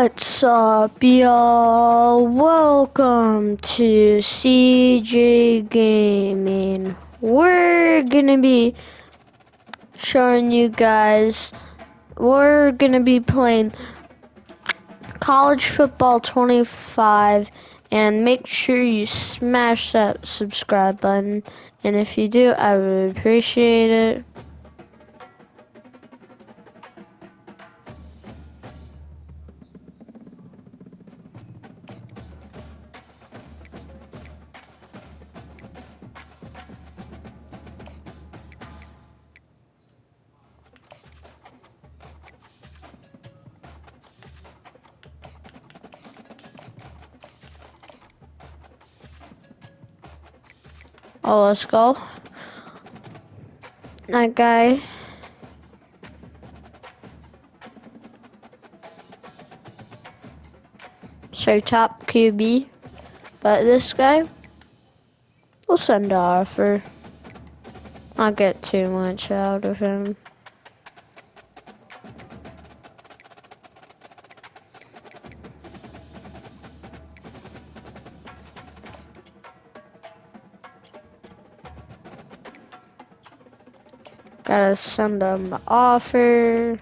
What's up, y'all? Welcome to CJ Gaming. We're gonna be showing you guys, we're gonna be playing College Football 25, and make sure you smash that subscribe button. And if you do, I would appreciate it. Oh, let's go. That guy. So top QB. But this guy, we'll send an offer. I'll get too much out of him. Gotta send him the offer.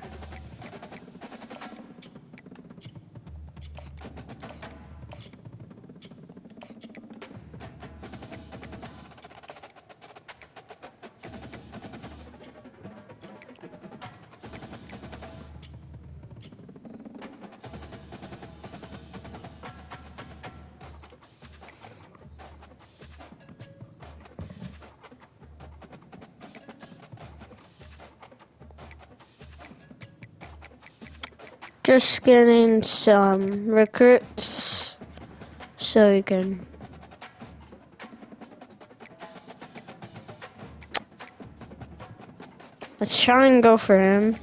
Just getting some recruits so we can. Let's try and go for him.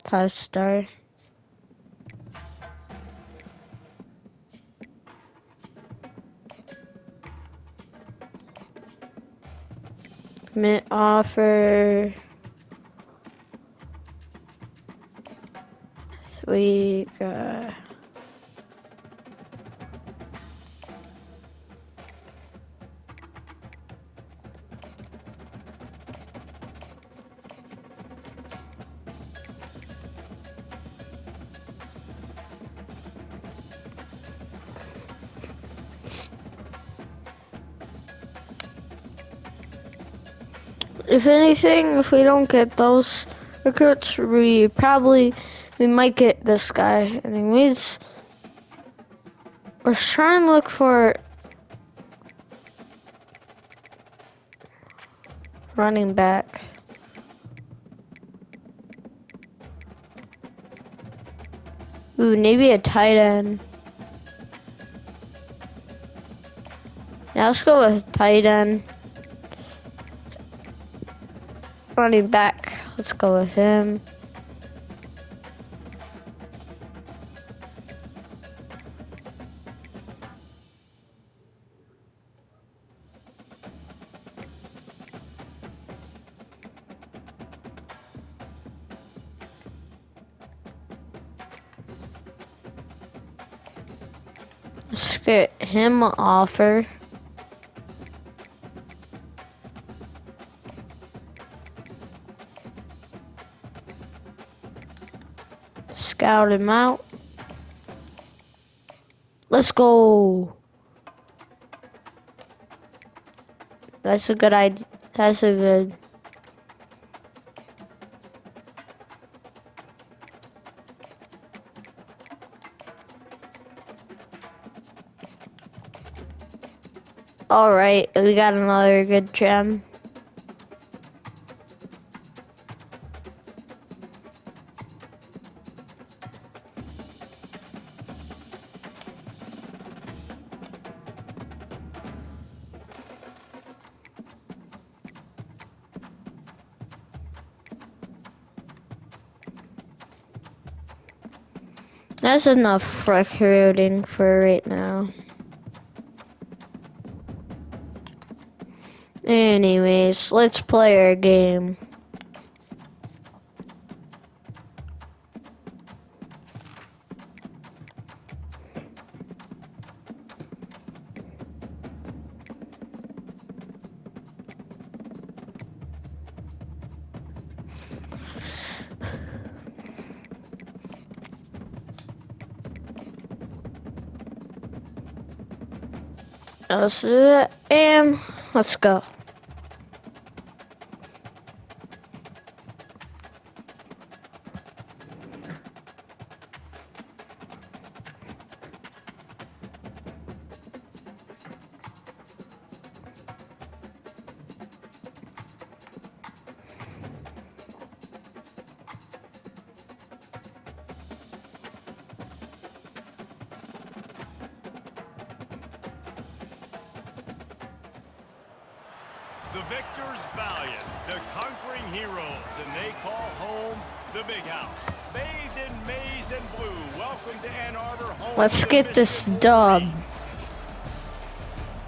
5-star. Commit offer. 3. If anything, if we don't get those recruits, we might get this guy. Anyways, let's try and look for running back. Ooh, maybe a tight end. Yeah, let's go with tight end. Running back, let's go with him. Let's get him an offer. Scout him out. Let's go. That's a good idea. That's a good. All right, we got another good gem. That's enough recruiting for right now. Anyways, let's play our game. Let's do it, and let's go. The victors valiant, the conquering heroes, and they call home the big house. Bathed in maize and blue, welcome to Ann Arbor, home. Let's get this dub.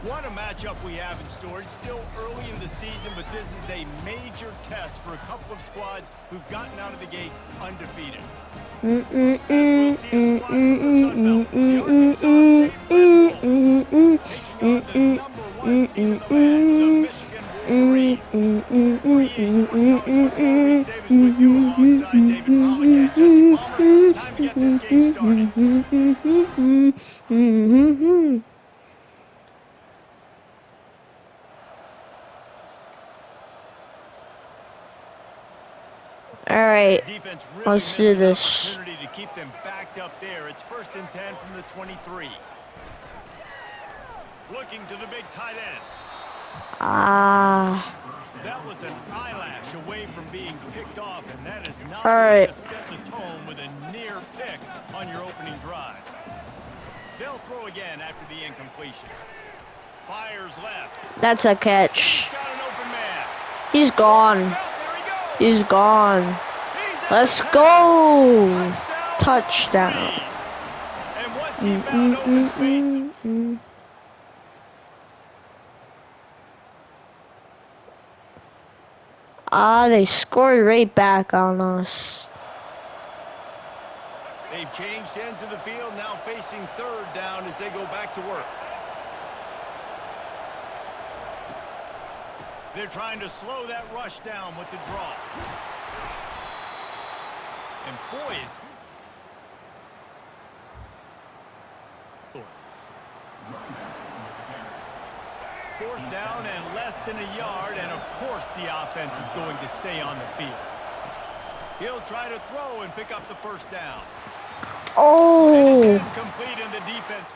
What a matchup we have in store. It's still early in the season, but this is a major test for a couple of squads who've gotten out of the gate undefeated. All right, Defense really let's do this. opportunity to keep them backed up there. It's 1st and 10 from the 23. Looking to the big tight end. That was an eyelash away from being picked off, and that is not going to set the tone with a near pick on your opening drive. They'll throw again after the incompletion. Fires left. That's a catch. Got an open man. He's gone. He's gone. Let's go. Touchdown. And once he found open space. They scored right back on us. They've changed ends of the field, now facing 3rd down as they go back to work. They're trying to slow that rush down with the draw. And boy, is fourth down and less than a yard, and of course the offense is going to stay on the field. He'll try to throw and pick up the 1st down. Oh. And it's incomplete in the defense.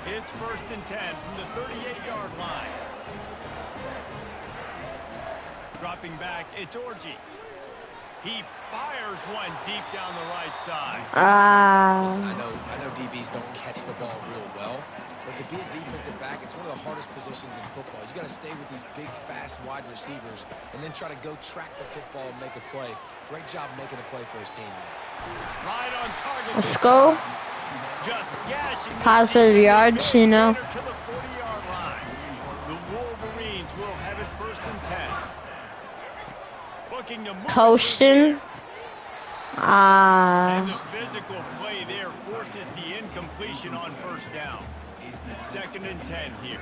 It's 1st and 10 from the 38-yard line. Dropping back, it's Orji. He fires one deep down the right side. Listen, I know DBs don't catch the ball real well, but to be a defensive back, it's one of the hardest positions in football. You got to stay with these big, fast wide receivers and then try to go track the football and make a play. Great job making a play for his team. Right on target. Let's go. Just gashing Positive yards, you know. to the 40-yard line. The Wolverines will have it 1st and 10. Looking to move Coasting. And the physical play there forces the incompletion on 1st down. 2nd and 10 here.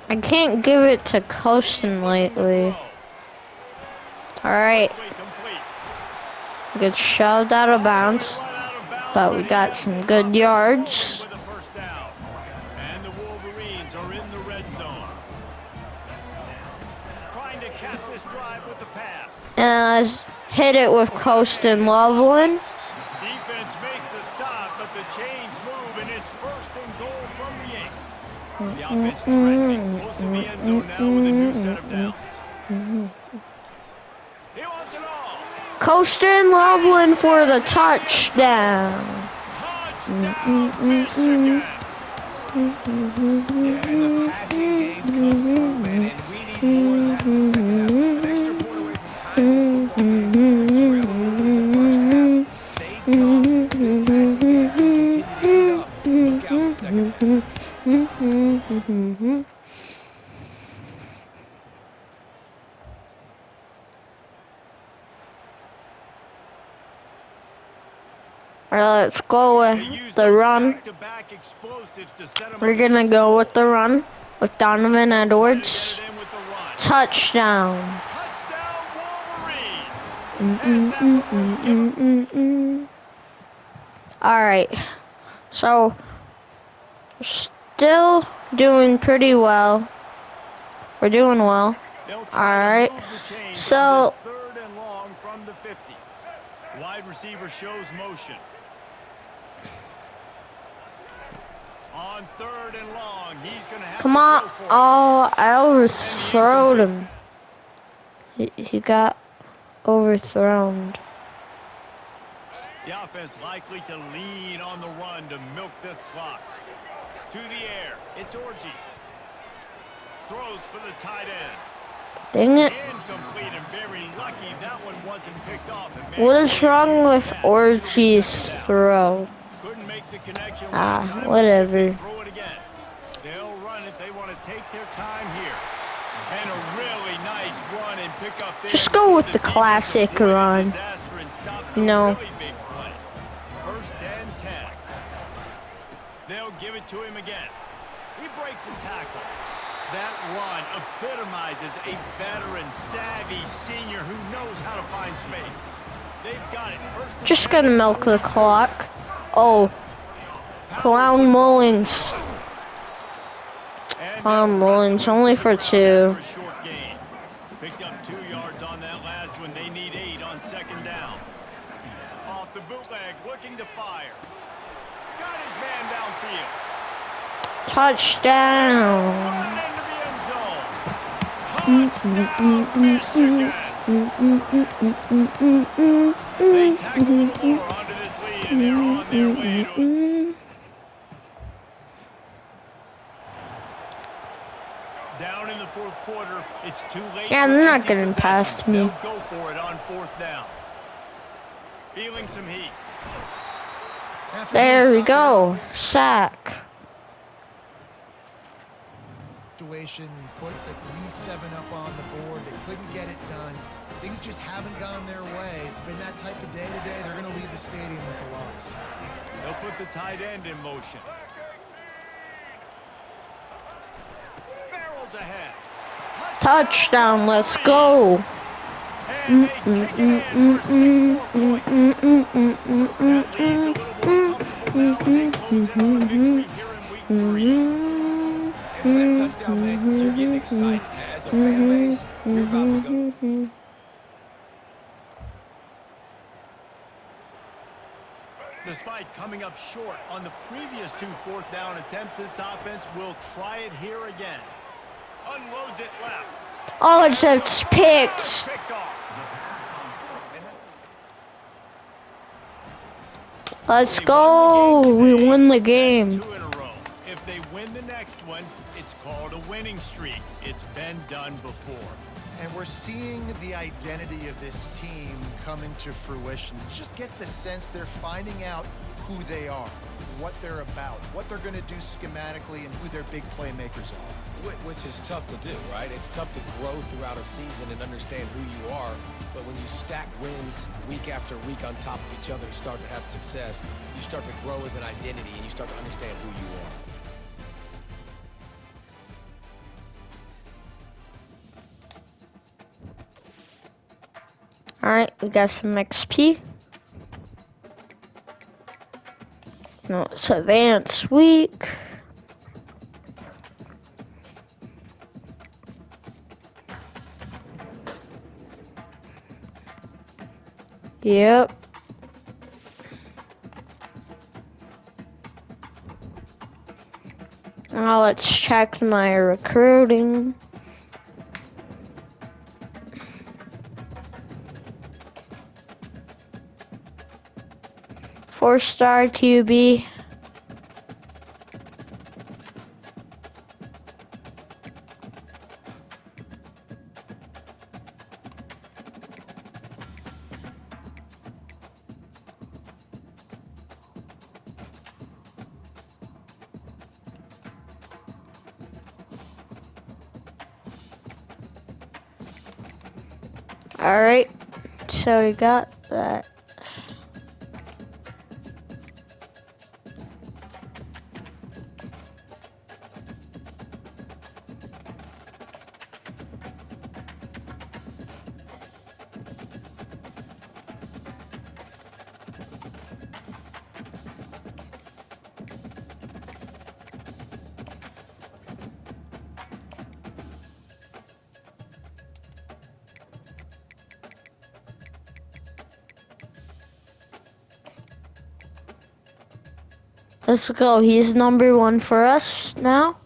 I can't give it to Coasting lately. Alright. Get shoved out of bounds. But we got some good yards. And the Wolverines are in the red zone. Trying to cap this drive with the pass. And I hit it with Coasting Loveland. Defense makes a stop, but the chains move, and it's 1st and goal from the 8. The offense threatening close to the end zone now with a new set of downs. He wants it all. Coasting Loveland for the touchdown. Touchdown, Michigan. Yeah, and the passing game comes through, man, and we need more of that in the second half. An extra point away from tying this football game. Trail a little bit in the first half. Stayed calm. This passing game will continue to heat up. Look out in the second half. Alright, let's go with the run. We're gonna go with the run with Donovan Edwards. Touchdown. Touchdown, Wolverines. And that one will give him. Alright, so still doing pretty well. We're doing well. They'll try Alright, to move the chains on so this 3rd and long from the 50. Wide receiver shows motion. On 3rd and long, he's going to have come to on. throw for it. Oh, I overthrew him. He got overthrown. The offense likely to lean on the run to milk this clock. To the air, it's Orgy. Throws for the tight end. Dang it. Incomplete and very lucky that one wasn't picked off. What is wrong with Orgy's throw? Couldn't make the connection Ah, last time. whatever. Throw it again. They'll run it. They want to take their time here. And a really nice run and pick up there. Just go with the classic run. No. Really big play. 1st and 10. They'll give it to him again. He breaks a tackle. That run epitomizes a veteran, savvy senior who knows how to find space. They've got it. Just gonna milk the clock. Oh, Clown Mullings. Clown Mullings, only for 2. Picked up 2 yards on that last one. They need 8 on 2nd down. Off the bootleg, looking to fire. Got his man downfield. Touchdown. Running into the end zone. Touchdown, Michigan. They tack a little more onto this lead, and they're on their way to it. Down in the 4th quarter, it's too late. Yeah, they're not getting past me. They'll go for it on 4th down. Feeling some heat. There we go. Sack. Situation, put at least 7 up on the board. They couldn't get it done. Things just haven't gone their way. It's been that type of day today. They're going to leave the stadium with a loss. They'll put the tight end in motion. Barrels ahead. Touchdown, let's go. And they kick it in for 6 more points. That leads a little more comfortable now as they close in on a victory here in week 3. And for that touchdown, man, you're getting excited. As a fan base, you're about to go. Despite coming up short on the previous 2 4th down attempts, this offense will try it here again. Unloads it left. Oh, it's picked. Picked off. Let's go. We win the game. 2 in a row. If they win the next one, it's called a winning streak. It's been done before. And we're seeing the identity of this team come into fruition. Just get the sense they're finding out who they are, what they're about, what they're going to do schematically, and who their big playmakers are. Which is tough to do, right? It's tough to grow throughout a season and understand who you are. But when you stack wins week after week on top of each other and start to have success, you start to grow as an identity and you start to understand who you are. Alright, we got some XP. No, it's advanced week. Yep. Now let's check my recruiting. Four-star QB. All right, so we got that. Let's go. He's number 1 for us now.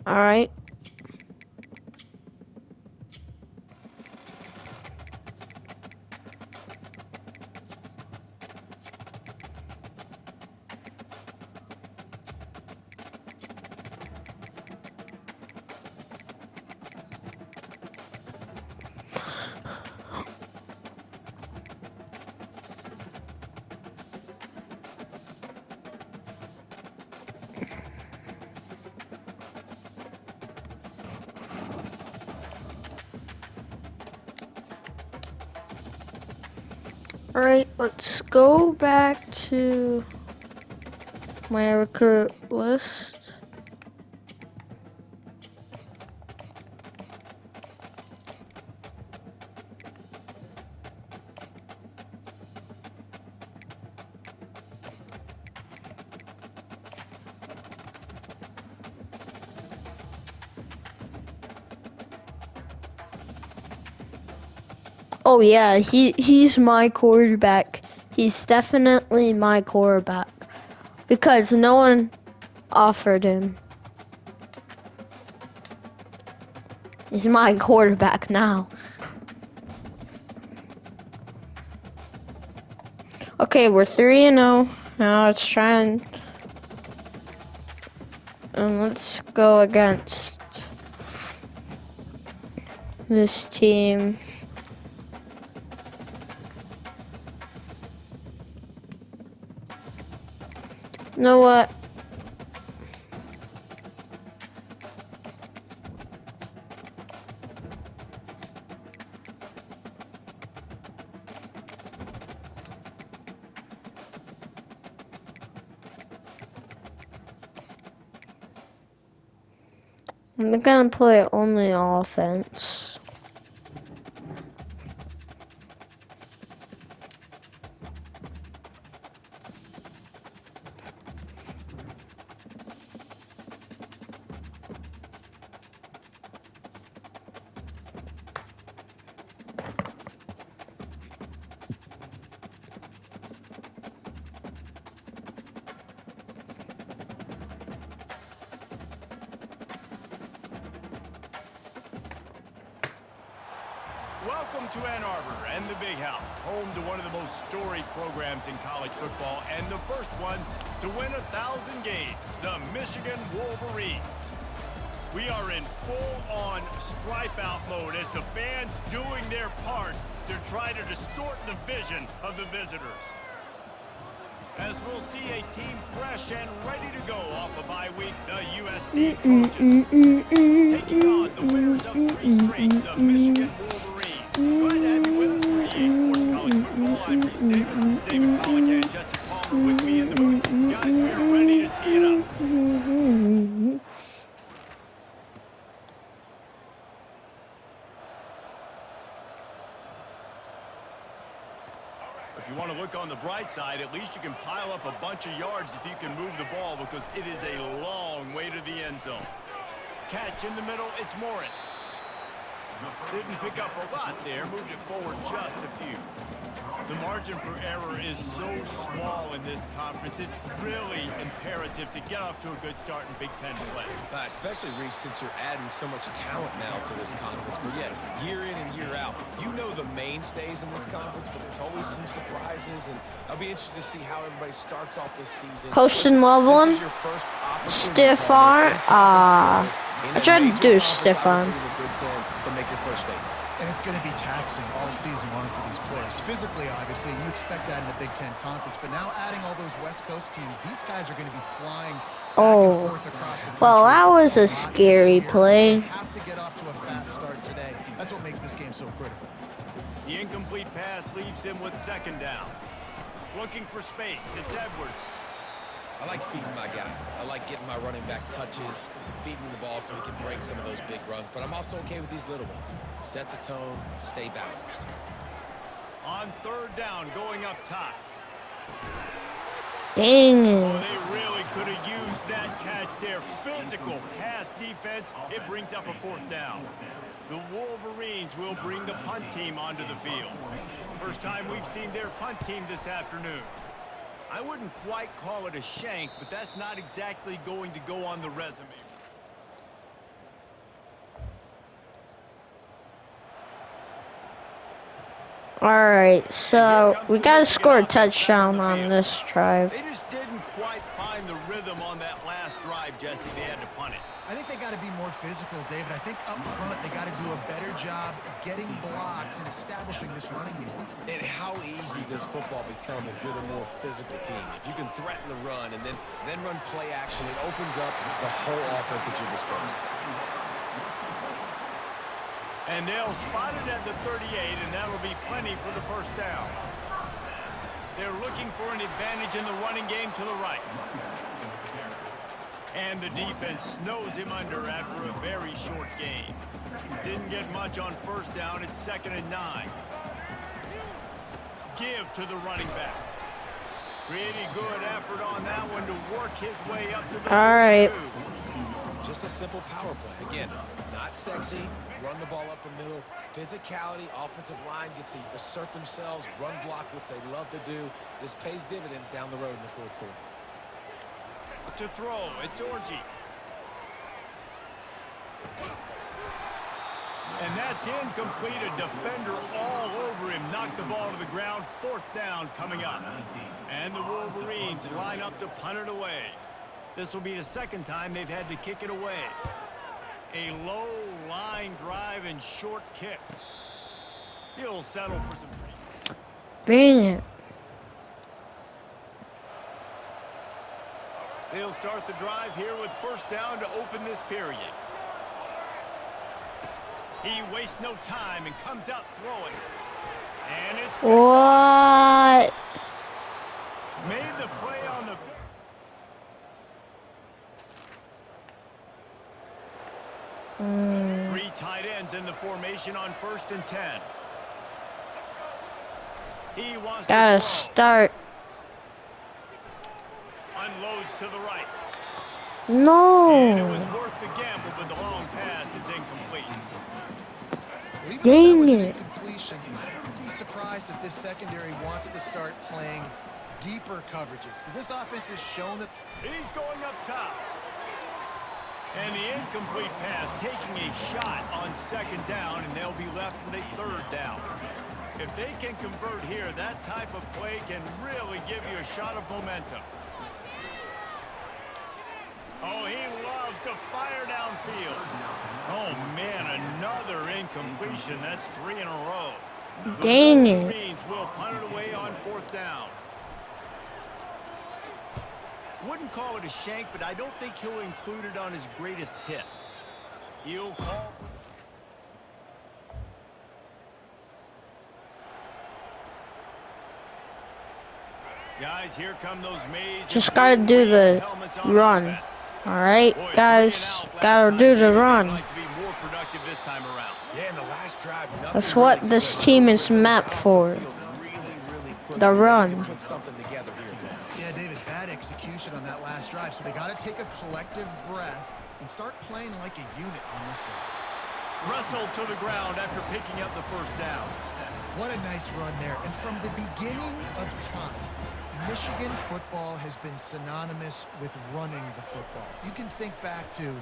All right. All right, let's go back to my recruit list. Oh yeah, he's my quarterback. He's definitely my quarterback because no one offered him. He's my quarterback now. Okay, we're 3-0. Now let's try and let's go against this team. You know what? I'm gonna play only offense. Welcome to Ann Arbor and the Big House, home to one of the most storied programs in college football and the first one to win 1,000 games, the Michigan Wolverines. We are in full-on stripe-out mode as the fans doing their part to try to distort the vision of the visitors. As we'll see a team fresh and ready to go off a bye week, the USC Trojans. Taking on the winners of 3 straight, the Michigan Wolverines. Glad to have you with us for EA Sports College Football. I'm Reese Davis, David Pollock, and Jesse Palmer with me in the booth. Guys, we are ready to tee it up. If you want to look on the bright side, at least you can pile up a bunch of yards if you can move the ball because it is a long way to the end zone. Catch in the middle, it's Morris. Didn't pick up a lot there, moved it forward just a few. The margin for error is so small in this conference, it's really imperative to get off to a good start in Big Ten play. Especially, Reese, since you're adding so much talent now to this conference. But yet, year in and year out, you know the mainstays in this conference, but there's always some surprises, and I'll be interested to see how everybody starts off this season. Coasting Loveland, stiff arm. I tried to do stiff arm. To make your first statement. And it's going to be taxing all season long for these players. Physically, obviously, you expect that in the Big Ten Conference. But now adding all those West Coast teams, these guys are going to be flying back and forth across the country. Well, that was a scary play. They have to get off to a fast start today. That's what makes this game so critical. The incomplete pass leaves him with 2nd down. Looking for space, it's Edwards. I like feeding my guy. I like getting my running back touches, feeding the ball so he can break some of those big runs. But I'm also okay with these little ones. Set the tone, stay balanced. On third down, going up top. Dang Oh, it. they really could have used that catch there. Physical pass defense. It brings up a fourth down. The Wolverines will bring the punt team onto the field. First time we've seen their punt team this afternoon. I wouldn't quite call it a shank, but that's not exactly going to go on the resume. Alright, so we gotta score a touchdown on this drive. They just didn't quite find the rhythm on that last drive, Jesse. They had to punt it. I think they got to be more physical, David. I think up front they got to do a better job getting blocks and establishing this running game. And how easy does football become if you're the more physical team? If you can threaten the run and then run play action, it opens up the whole offense at your disposal. And they'll spot it at the 38, and that'll be plenty for the first down. They're looking for an advantage in the running game to the right. And the defense snows him under after a very short game. Didn't get much on first down. It's 2nd and 9. Give to the running back. Pretty good effort on that one to work his way up to the 42. Just a simple power play. Again, not sexy. Run the ball up the middle. Physicality, offensive line gets to assert themselves, run block, which they love to do. This pays dividends down the road in the fourth quarter. To throw, it's Orji. And that's incomplete. A defender all over him. Knocked the ball to the ground. 4th down coming up. And the Wolverines line up to punt it away. This will be the 2nd time they've had to kick it away. A low line drive and short kick. He'll settle for some. Dang it. They'll start the drive here with first down to open this period. He wastes no time and comes out throwing. And it's What? made the play on the... Three tight ends in the formation on 1st and 10. He wants Gotta to throw. start. Unloads to the right. No. And it was worth the gamble, but the long pass is incomplete. Well, even though that Dang was an it. incompletion, I wouldn't be surprised if this secondary wants to start playing deeper coverages, because this offense has shown that. He's going up top. And the incomplete pass taking a shot on 2nd down, and they'll be left with a 3rd down. If they can convert here, that type of play can really give you a shot of momentum. Oh, he loves to fire downfield. Oh, man, another incompletion. That's 3 in a row. Dang The it. Wolverines will punt it away on 4th down. Wouldn't call it a shank, but I don't think he'll include it on his greatest hits. He'll call... Guys, here come those Mays. Just gotta do the run. Alright, guys, gotta do the run. Yeah, in the last drive, That's what this team is mapped for. The run. Put something together here. Yeah, David, bad execution on that last drive, so they got to take a collective breath and start playing like a unit on this drive. Wrestled to the ground after picking up the first down. What a nice run there. And from the beginning of time, Michigan football has been synonymous with running the football. You can think back to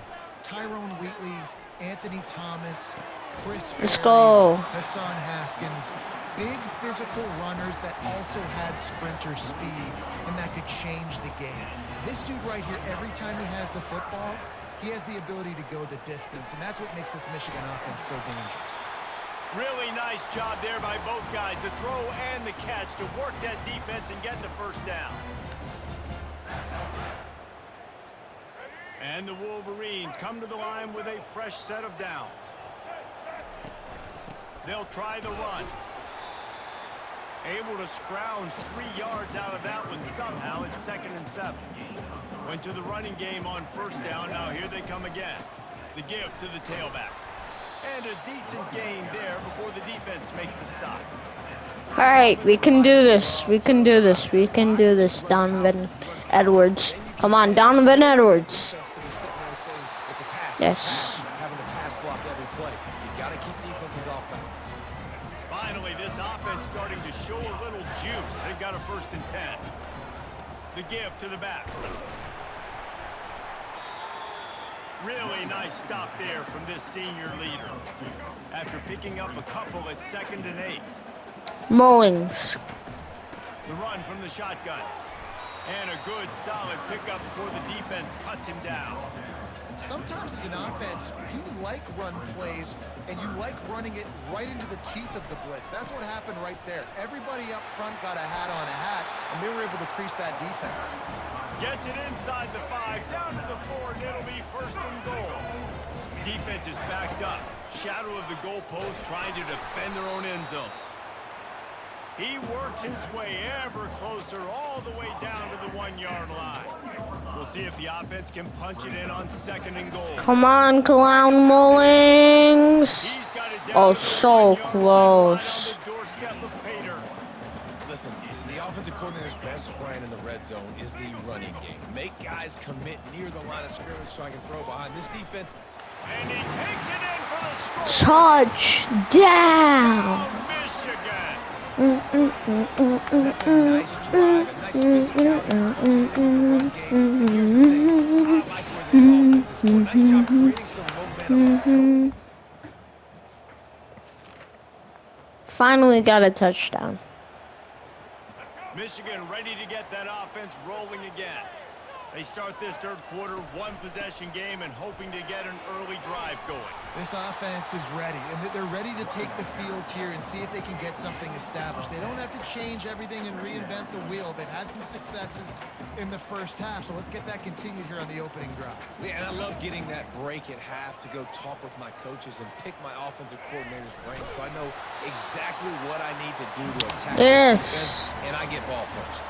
Tyrone Wheatley, Anthony Thomas, Chris Let's Berry, go. Hassan Haskins. Big physical runners that also had sprinter speed and that could change the game. This dude right here, every time he has the football, he has the ability to go the distance, and that's what makes this Michigan offense so dangerous. Really nice job there by both guys, the throw and the catch, to work that defense and get the first down. And the Wolverines come to the line with a fresh set of downs. They'll try the run. Able to scrounge 3 yards out of that one somehow. It's 2nd and 7. Went to the running game on first down. Now here they come again. The give to the tailback. And a decent gain there before the defense makes a stop. Alright, we can do this. We can do this. We can do this, Donovan Edwards. Come on, Donovan Edwards. Yes. Having to pass block every play. You got to keep defenses off balance. Finally, this offense starting to show a little juice. They've got a 1st and 10. The give to the back. Really nice stop there from this senior leader. After picking up a couple at 2nd and 8. Mullings. The run from the shotgun. And a good, solid pickup before the defense cuts him down. Sometimes as an offense, you like run plays, and you like running it right into the teeth of the blitz. That's what happened right there. Everybody up front got a hat on a hat, and they were able to crease that defense. Gets it inside the 5, down to the 4, and it'll be 1st and goal. Defense is backed up. Shadow of the goalpost trying to defend their own end zone. He works his way ever closer all the way down to the 1-yard line. We'll see if the offense can punch it in on 2nd and goal. Come on, Clown Mullings. He's got it down Oh, to the so 1-yard line, close. right on the doorstep of Pater. Listen, the offensive coordinator's best friend in the red zone is the running game. Make guys commit near the line of scrimmage so I can throw behind this defense. And he takes it in for the score. Touchdown. Michigan. That's a nice drive, a nice physicality, punching into the run game. And here's the thing, I like where this offense is going. Nice job creating some momentum. Finally got a touchdown. Michigan ready to get that offense rolling again. They start this 3rd quarter, 1-possession game and hoping to get an early drive going. This offense is ready, and they're ready to take the field here and see if they can get something established. They don't have to change everything and reinvent the wheel. They've had some successes in the 1st half, so let's get that continued here on the opening drive. Yeah, and I love getting that break at half to go talk with my coaches and pick my offensive coordinator's brain so I know exactly what I need to do to attack this defense, and I get ball first.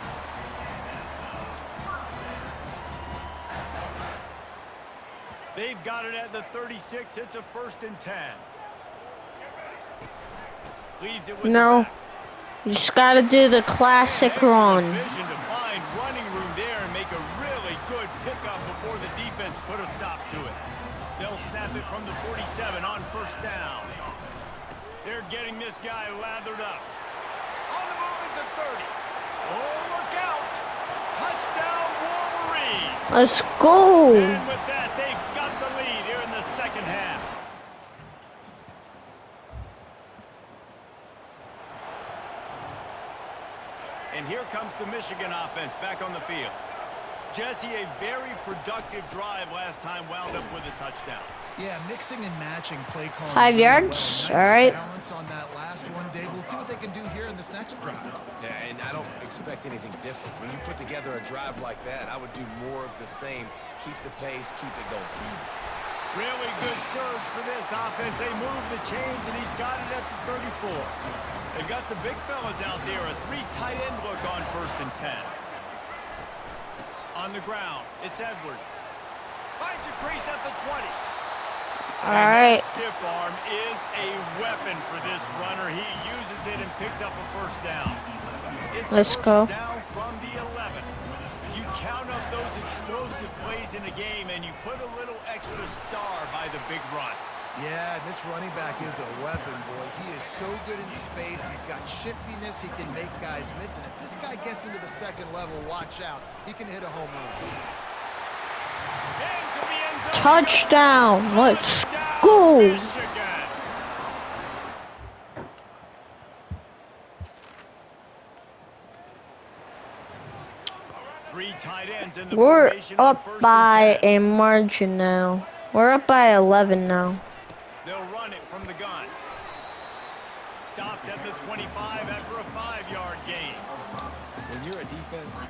They've got it at the 36. It's a 1st and 10. Leaves it with No. You just gotta do the classic run. Vision to find running room there and make a really good pickup before the defense put a stop to it. They'll snap it from the 47 on 1st down. They're getting this guy lathered up. On the move at the 30. Oh, look out! Touchdown, Wolverine! Let's go! And with that, they've got the lead here in the 2nd half. And here comes the Michigan offense back on the field. Jesse, a very productive drive last time, wound up with a touchdown. Yeah, mixing and matching play calling. 5 yards, Well. Nice all right. balance on that last one, Dave. We'll see what they can do here in this next drive. Yeah, and I don't expect anything different. When you put together a drive like that, I would do more of the same. Keep the pace, keep it going. Really good surge for this offense. They move the chains, and he's got it at the 34. They've got the big fellas out there. A 3 tight end look on 1st and 10. On the ground, it's Edwards. Finds a crease at the 20. All right. Stiff arm is a weapon for this runner. He uses it and picks up a 1st down. It's Let's 1st go. down from the 11. You count up those explosive plays in a game, and you put a little extra star by the big run. Yeah, this running back is a weapon, boy. He is so good in space. He's got shiftiness. He can make guys miss. And if this guy gets into the 2nd level, watch out. He can hit a home run. Into the end zone. Touchdown. Let's Touchdown, go. Michigan. Three tight ends in the We're formation on up 1st by and 10. a margin now. We're up by 11 now. They'll run it from the gun. Stopped at the 25 after a 5-yard gain. When you're a defense,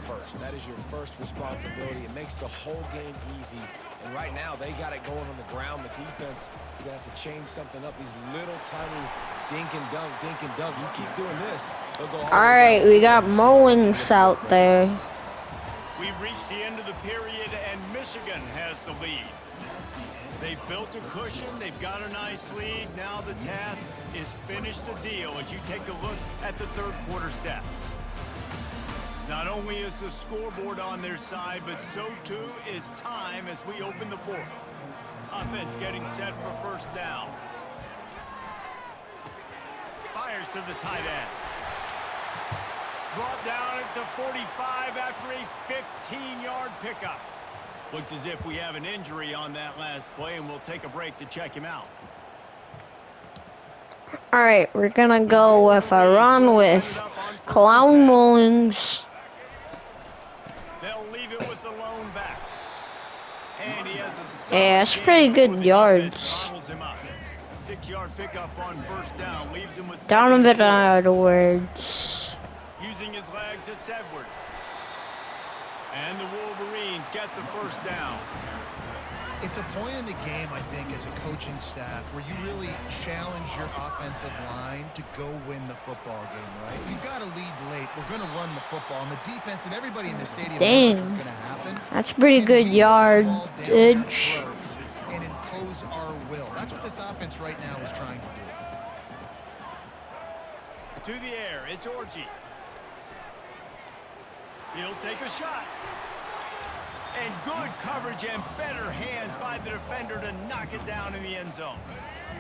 first. That is your first responsibility. It makes the whole game easy. And right now, they got it going on the ground. The defense is going to have to change something up. These little tiny dink and dunk, dink and dunk. You keep doing this, they'll go all the way Alright, down. we got Mullings out there. We've reached the end of the period, and Michigan has the lead. They've built a cushion. They've got a nice lead. Now the task is finish the deal as you take a look at the third quarter stats. Not only is the scoreboard on their side, but so too is time as we open the fourth. Offense getting set for first down. Fires to the tight end. Brought down at the 45 after a 15-yard pickup. Looks as if we have an injury on that last play, and we'll take a break to check him out. Alright, we're gonna go with a run with Clown Mullings. They'll leave it with the lone back. And he has a Yeah, it's pretty good yards. 6-yard pickup on first down leaves him with Down a bit second and out of the words. using his legs, it's Edwards. And the Wolverines get the first down. It's a point in the game, I think, as a coaching staff where you really challenge your offensive line to go win the football game, right? You've got to lead late. We're going to run the football, and the defense and everybody in the stadium knows what's going to happen. That's pretty good yardage. And impose our will. That's what this offense right now is trying to do. To the air, it's Orji. He'll take a shot. And good coverage and better hands by the defender to knock it down in the end zone.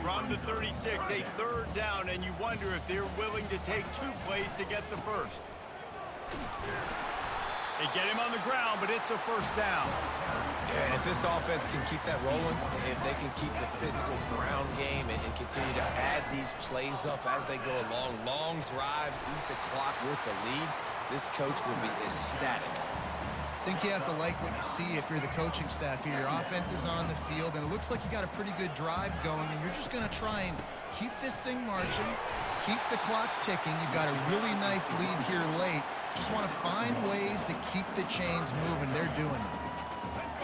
From the 36, a third down, and you wonder if they're willing to take 2 plays to get the first. They get him on the ground, but it's a first down. Yeah, and if this offense can keep that rolling, if they can keep the physical ground game and continue to add these plays up as they go along, long drives, eat the clock with the lead, this coach will be ecstatic. I think you have to like what you see if you're the coaching staff here. Your offense is on the field, and it looks like you got a pretty good drive going, and you're just going to try and keep this thing marching, keep the clock ticking. You've got a really nice lead here late. Just want to find ways to keep the chains moving. They're doing it.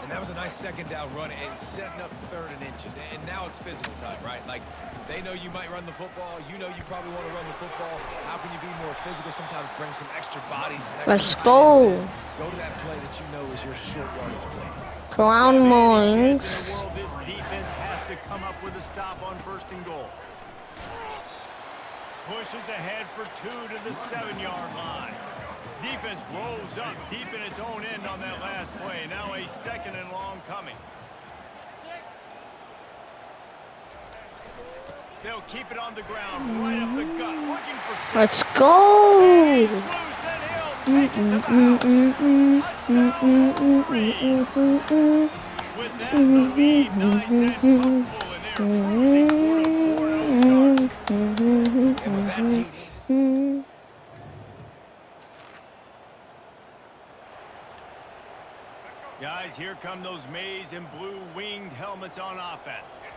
And that was a nice second down run and setting up third and inches. And now it's physical time, right? Like, they know you might run the football. You know you probably want to run the football. How can you be more physical? Sometimes bring some extra bodies, some extra Let's go. Go to that play that you know is your short yardage play. Clown Mullings. In the world, this defense has to come up with a stop on first and goal. Pushes ahead for 2 to the 7-yard line. Defense rolls up deep in its own end on that last play. Now a second and long coming. They'll keep it on the ground, right up the gut, looking for 6. Let's go. And he's loose, and he'll take it to the house. Touchdown, Wolverines. With that, the lead nice and comfortable, and they're cruising for a 4-0 start. And with that TD, Guys, here come those maize and blue winged helmets on offense.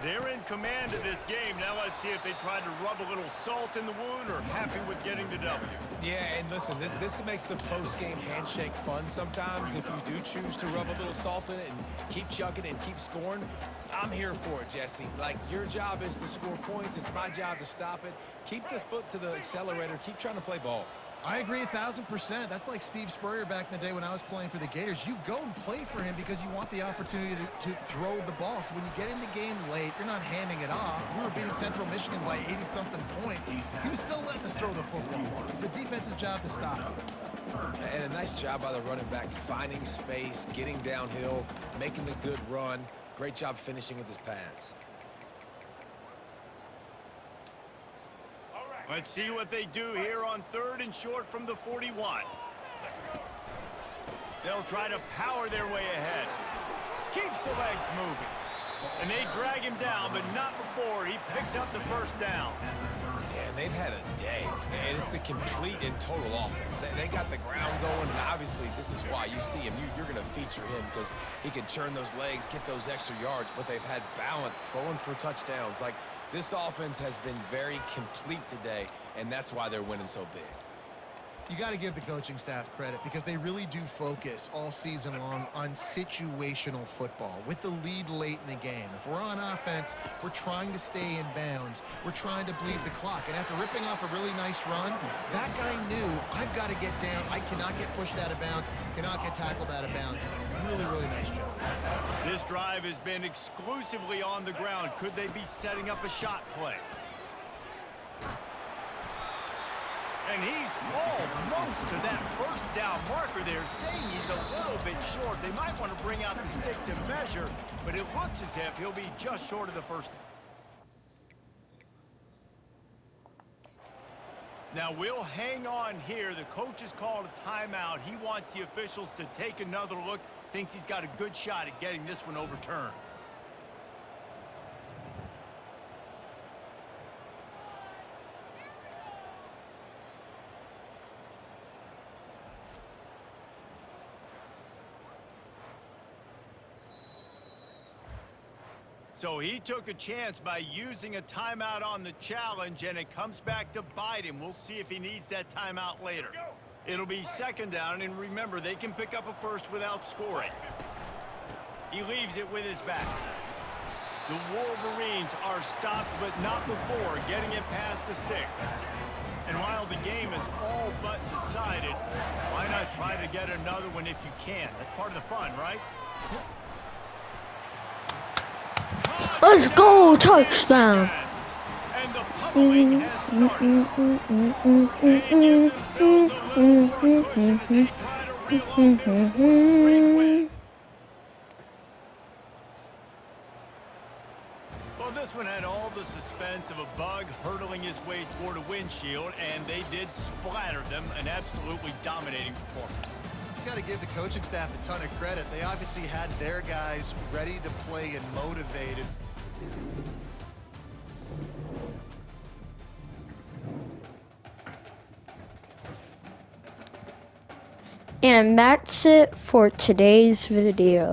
They're in command of this game. Now let's see if they try to rub a little salt in the wound or happy with getting the W. yeah, and listen, this makes the post-game handshake fun sometimes. If you do choose to rub a little salt in it and keep chucking and keep scoring, I'm here for it, Jesse. Like, your job is to score points. It's my job to stop it. Keep the foot to the accelerator. Keep trying to play ball. I agree 1,000%. That's like Steve Spurrier back in the day when I was playing for the Gators. You go and play for him because you want the opportunity to throw the ball. So when you get in the game late, you're not handing it off. We were beating Central Michigan by 80-something points. He was still letting us throw the football. It's the defense's job to stop him. And a nice job by the running back, finding space, getting downhill, making a good run. Great job finishing with his pads. Let's see what they do here on 3rd and short from the 41. They'll try to power their way ahead. Keeps the legs moving. And they drag him down, but not before he picks up the first down. Yeah, and they've had a day. And it's the complete and total offense. They got the ground going, and obviously this is why you see him. You're going to feature him because he can churn those legs, get those extra yards, but they've had balance, throwing for touchdowns. Like, this offense has been very complete today, and that's why they're winning so big. You got to give the coaching staff credit because they really do focus all season long on situational football with the lead late in the game. If we're on offense, we're trying to stay in bounds. We're trying to bleed the clock. And after ripping off a really nice run, that guy knew, I've got to get down. I cannot get pushed out of bounds, cannot get tackled out of bounds. Really, really nice job. This drive has been exclusively on the ground. Could they be setting up a shot play? And he's almost to that first down marker there, saying he's a little bit short. They might want to bring out the sticks and measure, but it looks as if he'll be just short of the first. Now we'll hang on here. The coach has called a timeout. He wants the officials to take another look. Thinks he's got a good shot at getting this one overturned. So he took a chance by using a timeout on the challenge, and it comes back to bite him. We'll see if he needs that timeout later. It'll be second down, and remember, they can pick up a first without scoring. He leaves it with his back. The Wolverines are stopped, but not before getting it past the sticks. And while the game is all but decided, why not try to get another one if you can? That's part of the fun, right? Let's go, touchdown. And the pummeling has started. They give themselves a little more cushion as they try to reel off their fourth straight win. Well, this one had all the suspense of a bug hurtling his way toward a windshield, and they did splatter them. An absolutely dominating performance. You got to give the coaching staff a ton of credit. They obviously had their guys ready to play and motivated. And that's it for today's video.